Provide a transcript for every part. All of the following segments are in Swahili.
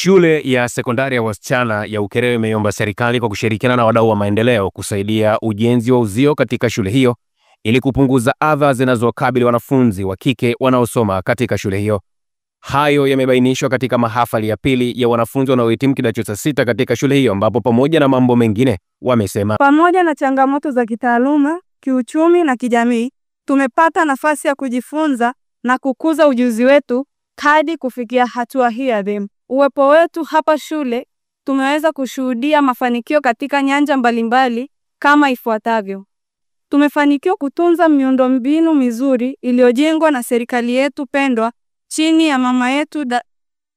Shule ya sekondari ya wasichana ya Ukerewe imeomba serikali kwa kushirikiana na wadau wa maendeleo kusaidia ujenzi wa uzio katika shule hiyo ili kupunguza adha zinazowakabili wanafunzi wa kike wanaosoma katika shule hiyo. Hayo yamebainishwa katika mahafali ya pili ya wanafunzi wanaohitimu kidato cha 6 katika shule hiyo, ambapo pamoja na mambo mengine wamesema, pamoja na changamoto za kitaaluma, kiuchumi na kijamii, tumepata nafasi ya kujifunza na kukuza ujuzi wetu hadi kufikia hatua hii adhimu. Uwepo wetu hapa shule tumeweza kushuhudia mafanikio katika nyanja mbalimbali kama ifuatavyo. Tumefanikiwa kutunza miundombinu mizuri iliyojengwa na serikali yetu pendwa chini ya mama yetu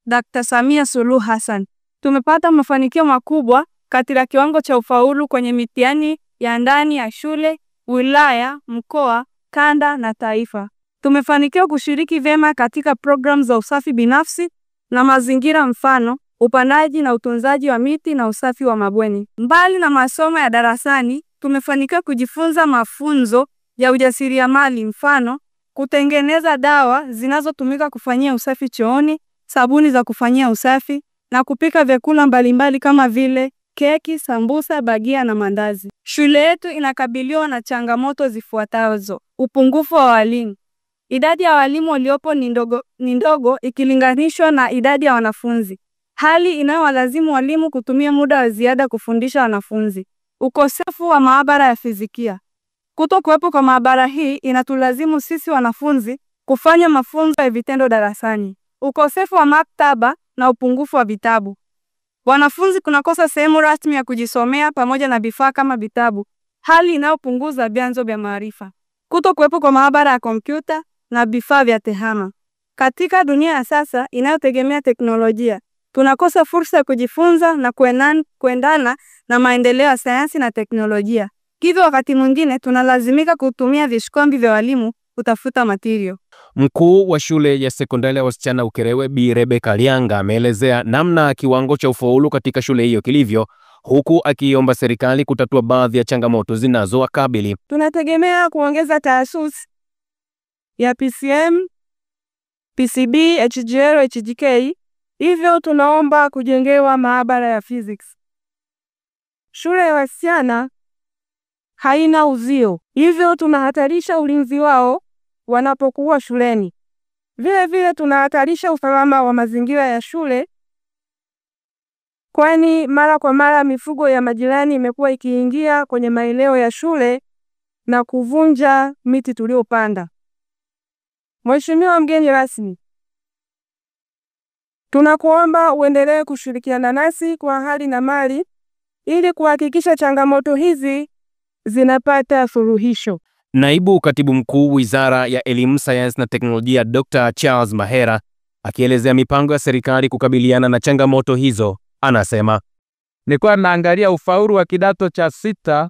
Dr. Samia Suluhu Hassan. Tumepata mafanikio makubwa katika kiwango cha ufaulu kwenye mitihani ya ndani ya shule, wilaya, mkoa, kanda na taifa. Tumefanikiwa kushiriki vyema katika programu za usafi binafsi na mazingira, mfano upandaji na utunzaji wa miti na usafi wa mabweni. Mbali na masomo ya darasani, tumefanikiwa kujifunza mafunzo ya ujasiriamali, mfano kutengeneza dawa zinazotumika kufanyia usafi chooni, sabuni za kufanyia usafi na kupika vyakula mbalimbali kama vile keki, sambusa, bagia na mandazi. Shule yetu inakabiliwa na changamoto zifuatazo: upungufu wa walimu. Idadi ya walimu waliopo ni ndogo ikilinganishwa na idadi ya wanafunzi, hali inayowalazimu walimu kutumia muda wa ziada kufundisha wanafunzi. Ukosefu wa maabara ya fizikia. Kutokuwepo kwa maabara hii inatulazimu sisi wanafunzi kufanya mafunzo ya vitendo darasani. Ukosefu wa maktaba na upungufu wa vitabu. Wanafunzi kunakosa sehemu rasmi ya kujisomea pamoja na vifaa kama vitabu, hali inayopunguza vyanzo vya maarifa. Kutokuwepo kwa maabara ya kompyuta na vifaa vya tehama. Katika dunia ya sasa inayotegemea teknolojia, tunakosa fursa ya kujifunza na kuendana na maendeleo ya sayansi na teknolojia. Hivyo wakati mwingine tunalazimika kutumia vishikwambi vya walimu kutafuta material. Mkuu wa shule ya sekondari ya wasichana Ukerewe Bi Rebecca Lianga ameelezea namna kiwango cha ufaulu katika shule hiyo kilivyo, huku akiomba serikali kutatua baadhi ya changamoto zinazowakabili. Tunategemea kuongeza taasisi ya PCM, PCB, HGL, HGK, hivyo tunaomba kujengewa maabara ya physics. Shule ya wasichana haina uzio, hivyo tunahatarisha ulinzi wao wanapokuwa shuleni. Vile vile tunahatarisha usalama wa mazingira ya shule, kwani mara kwa mara mifugo ya majirani imekuwa ikiingia kwenye maeneo ya shule na kuvunja miti tuliyopanda. Mheshimiwa mgeni rasmi, tunakuomba uendelee kushirikiana nasi kwa hali na mali ili kuhakikisha changamoto hizi zinapata suluhisho. Naibu Katibu Mkuu Wizara ya Elimu, Sayansi na Teknolojia Dr. Charles Mahera akielezea mipango ya serikali kukabiliana na changamoto hizo anasema, nilikuwa naangalia ufaulu wa kidato cha 6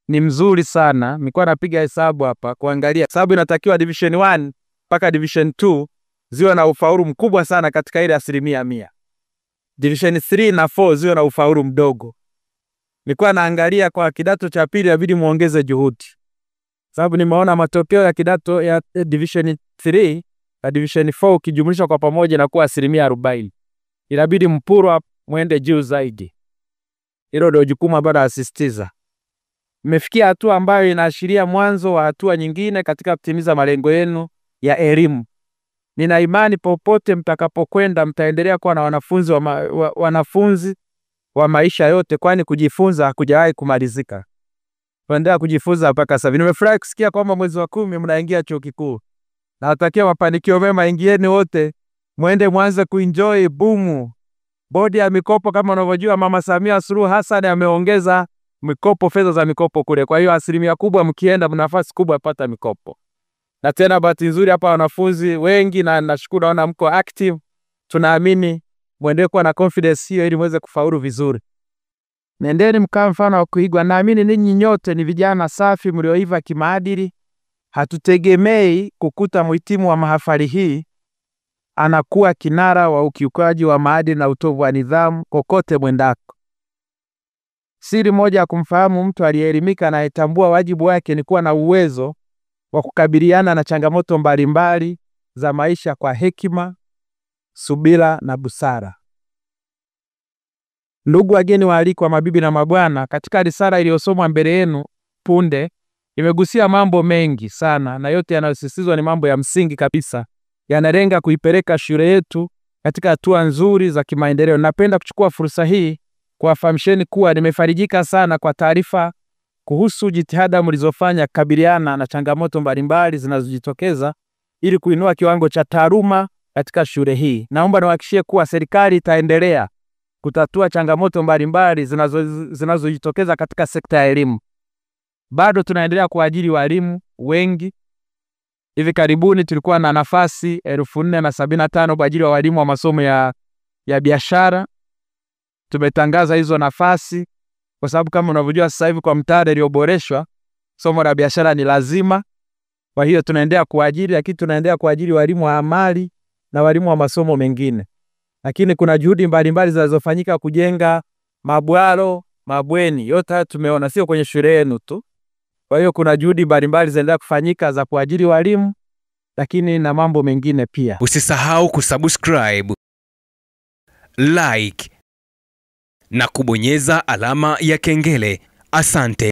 ni mzuri sana. Nilikuwa napiga hesabu hapa kuangalia sababu inatakiwa division 1 mpaka division 2 ziwe na ufaulu mkubwa sana katika ile 100%. Division 3 na 4 ziwe na ufaulu mdogo. Nilikuwa naangalia kwa kidato cha pili inabidi muongeze juhudi, sababu nimeona matokeo ya kidato ya division 3 na division 4 ukijumlisha kwa pamoja na kuwa 40%. Inabidi mpurwa muende juu zaidi. Hilo ndio jukumu ambalo asisitiza. Mmefikia hatua ambayo inaashiria mwanzo wa hatua nyingine katika kutimiza malengo yenu ya elimu. Nina imani popote mtakapokwenda mtaendelea kuwa na wanafunzi wa maisha yote, kwani kujifunza hakujawahi kumalizika. Tuendelea kujifunza mpaka sasa. Nimefurahi kusikia kwamba mwezi wa 10 mnaingia chuo kikuu. Nawatakia mafanikio mema, ingieni wote. Muende mwanze kuenjoy bumu. Bodi ya mikopo kama unavyojua Mama Samia Suluhu Hassan ameongeza mikopo, fedha za mikopo kule. Kwa hiyo 1% kubwa mkienda mna nafasi kubwa kupata mikopo. Na tena bahati nzuri hapa wanafunzi wengi na nashukuru naona mko active. Tunaamini muendelee kuwa na confidence hiyo ili muweze kufaulu vizuri. Nendeni mkawa mfano wa kuigwa. Naamini ninyi nyote ni vijana safi mlioiva kimaadili. Hatutegemei kukuta mhitimu wa mahafali hii anakuwa kinara wa ukiukaji wa maadili na utovu wa nidhamu kokote mwendako. Siri moja ya kumfahamu mtu aliyeelimika na anayetambua wajibu wake ni kuwa na uwezo wa kukabiliana na changamoto mbalimbali za maisha kwa hekima, subira na busara. Ndugu wageni waalikwa, mabibi na mabwana, katika risala iliyosomwa mbele yenu punde imegusia mambo mengi sana, na yote yanayosisitizwa ni mambo ya msingi kabisa, yanalenga kuipeleka shule yetu katika hatua nzuri za kimaendeleo. Napenda kuchukua fursa hii kuwafahamisheni kuwa nimefarijika sana kwa taarifa kuhusu jitihada mlizofanya kukabiliana na changamoto mbalimbali zinazojitokeza ili kuinua kiwango cha taaluma katika shule hii. Naomba niwahakikishie kuwa serikali itaendelea kutatua changamoto mbalimbali zinazojitokeza katika sekta ya elimu. Bado tunaendelea kuajiri walimu wengi. Hivi karibuni tulikuwa na nafasi 1475 kwa ajili ya walimu wa masomo ya biashara. Tumetangaza hizo nafasi kwa sababu kama unavyojua sasa hivi kwa mtaala ulioboreshwa somo la biashara ni lazima. Kwa hiyo tunaendelea kuajiri, lakini tunaendelea kuajiri walimu wa amali na walimu wa masomo mengine. Lakini kuna juhudi mbalimbali zinazofanyika kujenga mabwalo, mabweni. Yote haya tumeona sio kwenye shule yenu tu. Kwa hiyo kuna juhudi mbalimbali zinaendelea kufanyika za kuajiri walimu, lakini na mambo mengine pia. Usisahau kusubscribe, like na kubonyeza alama ya kengele. Asante.